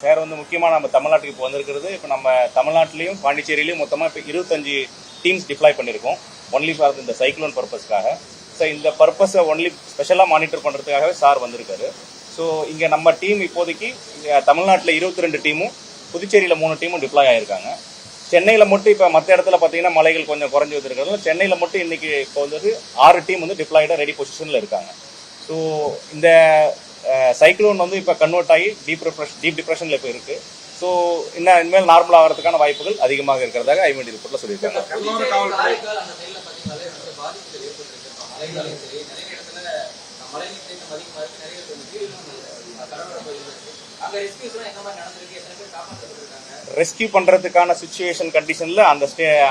வேற முக்கியமாக நம்ம தமிழ்நாட்டுக்கு இப்போ வந்திருக்கிறது. இப்போ நம்ம தமிழ்நாட்டிலையும் பாண்டிச்சேரியிலையும் மொத்தமாக இப்போ 25 டீம்ஸ் டிப்ளாய் பண்ணியிருக்கோம். ஒன்லி ஃபார் இந்த சைக்ளோன் பர்பஸ்க்காக. ஸோ இந்த பர்பஸை ஒன்லி ஸ்பெஷலாக மானிட்டர் பண்ணுறதுக்காகவே சார் வந்திருக்காரு. ஸோ இங்கே நம்ம டீம் இப்போதைக்கு தமிழ்நாட்டில் 22 டீமும், புதுச்சேரியில் 3 டீமும் டிப்ளாய் ஆகிருக்காங்க. சென்னையில் மட்டும் இப்போ மற்ற இடத்துல பார்த்தீங்கன்னா மலைகள் கொஞ்சம் குறைஞ்சி வந்துருக்கிறதுனால சென்னையில் மட்டும் இன்னைக்கு இப்போ 6 டீம் டிப்ளாய்டாக ரெடி பொசிஷனில் இருக்காங்க. ஸோ இந்த சைக்ளோன் இப்போ கன்வெர்ட் ஆகி டீப் டிப்ரெஷனில் இப்போ இருக்கு. ஸோ இனிமேல் நார்மல் ஆகிறதுக்கான வாய்ப்புகள் அதிகமாக இருக்கிறதாக ஐஎம்டி ரிப்போர்ட்ல சொல்லியிருக்காங்க. ரெஸ்கியூ பண்றதுக்கான சிச்சுவேஷன் கண்டிஷன்ல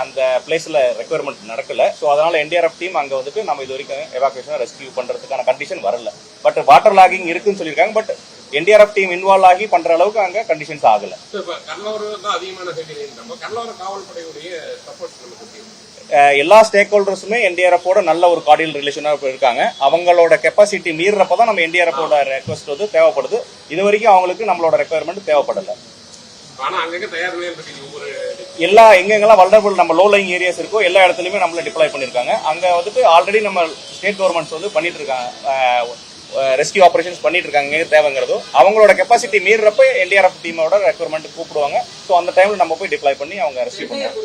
அந்த பிளேஸ்ல ரெக்யர்மெண்ட் நடக்கல. ஸோ அதனால என்டிஆர்எஃப் டீம் அங்க நம்ம இது வரைக்கும் எவாக்குவேஷன் ரெஸ்கியூ பண்றதுக்கான கண்டிஷன் வரல. பட் வாட்டர் லாகிங் இருக்குன்னு சொல்லியிருக்காங்க. பட் என்டிஆர்எஃப் டீம் இன்வால்வ் ஆகி பண்ற அளவுக்கு அங்க கண்டிஷன்ஸ் ஆகல. எல்லா ஸ்டேக் ஹோல்டர்ஸுமே என்டிஆர்எஃப் நல்ல ஒரு கார்டியல் ரிலேஷனா இருக்காங்க. அவங்களோட கெப்பாசிட்டி மீறப்பதான் நம்ம என்டிஆர்எஃப் ரெக்வஸ்ட் தேவைப்படுது. இது வரைக்கும் அவங்களுக்கு நம்மளோட ரெக்குயர்மெண்ட் தேவைப்படல. எல்லா எங்கெங்கெல்லாம் வல்னரபிள் நம்ம லோ லைங் ஏரியாஸ் இருக்கோ எல்லா இடத்துலயுமே நம்மள டிப்ளாய் பண்ணிருக்காங்க. அங்க ஆல்ரெடி நம்ம ஸ்டேட் கவர்மெண்ட்ஸ் பண்ணிட்டு இருக்காங்க, ரெஸ்கியூ ஆபரேஷன்ஸ் பண்ணிட்டு இருக்காங்க. தேவைங்கிறதோ அவங்களோட கெப்பாசிட்டி மீறப்ப என்டிஆர்எஃப் டீமோட ரெக்குயர்மெண்ட் கூப்பிடுவாங்க. ஸோ அந்த டைம்ல நம்ம போய் டிப்ளாய் பண்ணி அவங்க ரெஸ்கியூ பண்ணுவாங்க.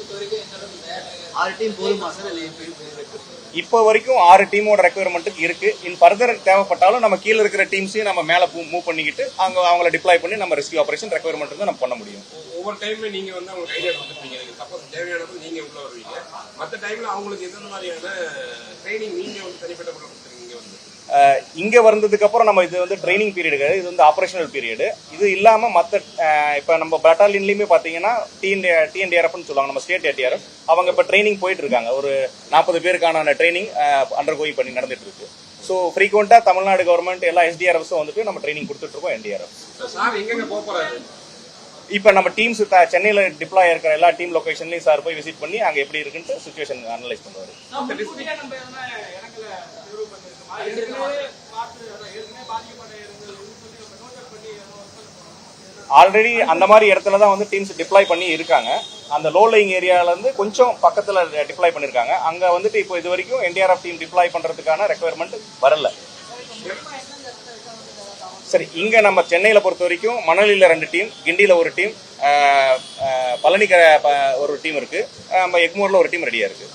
இப்போ வரைக்கும் 6 டீமோட ரெக்குயர்மெண்ட்டுக்கு இருக்கு. இன் ஃபர்தர் தேவைப்பட்டாலும் நம்ம கீழே இருக்கிற டீம்ஸையும் நம்ம மேல மூவ் பண்ணிக்கிட்டு அவங்கள டிப்ளாய் பண்ணி நம்ம ரெஸ்கியூ ஆபரேஷன் ரெக்குயர்மெண்ட் நம்ம பண்ண முடியும். ஒவ்வொரு டைம்ல நீங்க அவங்க கையில கொடுத்துருப்பீங்க. சப்போஸ் தேவையானது நீங்க உள்ள வருவீங்க. மற்ற டைம்ல அவங்களுக்கு எந்த மாதிரியான ட்ரைனிங் நீங்க தனிப்பட்ட முறையில் கொடுத்துருக்கீங்க? இங்க வந்ததுக்கு அப்புறம் நம்ம இது ட்ரைனிங் பீரியட் கிடையாது, இது ஆபரேஷனல் பீரியட். இது இல்லாம மற்ற இப்ப நம்ம பட்டாலியன்லயுமே பாத்தீங்கன்னா டிஎன்டிஆர்எஃப்னு சொல்லுவாங்க, நம்ம ஸ்டேட் ஏடிஆர்எஃப். அவங்க இப்ப ட்ரைனிங் போயிட்டு இருக்காங்க. ஒரு 40 பேருக்கான ட்ரைனிங் அண்டர் கோயிங் பண்ணி நடந்துட்டு இருக்கு. ஸோ ஃப்ரீக்வெண்டா தமிழ்நாடு கவர்மெண்ட் எல்லா எஸ்டிஆர்எஃப்ஸும் நம்ம ட்ரைனிங் கொடுத்துட்டு இருக்கோம். என்டிஆர்எஃப் இப்ப நம்ம டீம்ஸ் சென்னையில டிப்ளாய் இருக்கிற எல்லா டீம் லொகேஷன்லயும் சார் போய் விசிட் பண்ணி அங்க எப்படி இருக்குன்னு சிச்சுவேஷன் அனலைஸ் பண்ணுவாரு. ஆல்ரெடி அந்த மாதிரி இடத்துல தான் டீம்ஸ் டிப்ளாய் பண்ணி இருக்காங்க. அந்த லோ லைங் ஏரியால இருந்து கொஞ்சம் பக்கத்துல டிப்ளாய் பண்ணிருக்காங்க. அங்க இப்போ இது வரைக்கும் என்டிஆர்எஃப் டீம் டிப்ளாய் பண்றதுக்கான ரெக்குயர்மெண்ட் வரல. சரி, இங்க நம்ம சென்னையில பொறுத்த வரைக்கும் மணலில 2 டீம், கிண்டியில 1 டீம், பழனிக்கரை ஒரு டீம் இருக்கு, நம்ம எக்மோர்ல ஒரு டீம் ரெடியா இருக்கு.